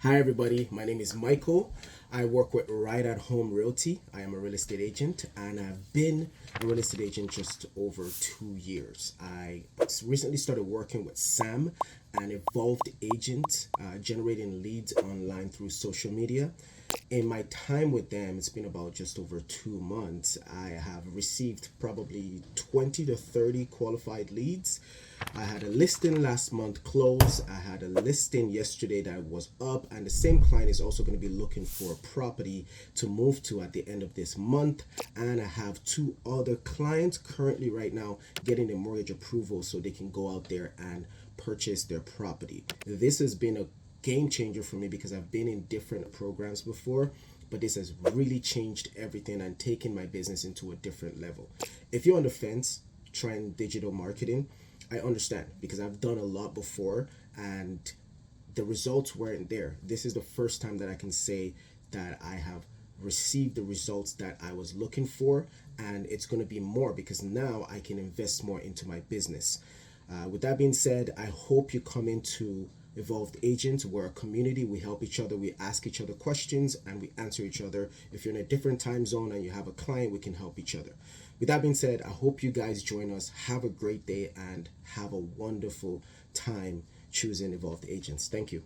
Hi, everybody. My name is Michael. I work with Right at Home Realty. I am a real estate agent, and I've been a real estate agent just over 2 years. I recently started working with Sam, an evolved agent, generating leads online through social media. In my time with them, it's been about just over 2 months. I have received probably 20 to 30 qualified leads. I had a listing last month close. I had a listing yesterday that was up, and the same client is also going to be looking for a property to move to at the end of this month. And I have two other clients currently right now getting the mortgage approval so they can go out there and purchase their property. This has been a game changer for me because I've been in different programs before, but this has really changed everything and taken my business into a different level. If you're on the fence trying digital marketing, I understand because I've done a lot before and the results weren't there. This is the first time that I can say that I have received the results that I was looking for, and it's going to be more because now I can invest more into my business. With that being said, I hope you come into Evolved Agents. We're a community. We help each other. We ask each other questions and we answer each other. If you're in a different time zone and you have a client, we can help each other. With that being said, I hope you guys join us. Have a great day and have a wonderful time choosing Evolved Agents. Thank you.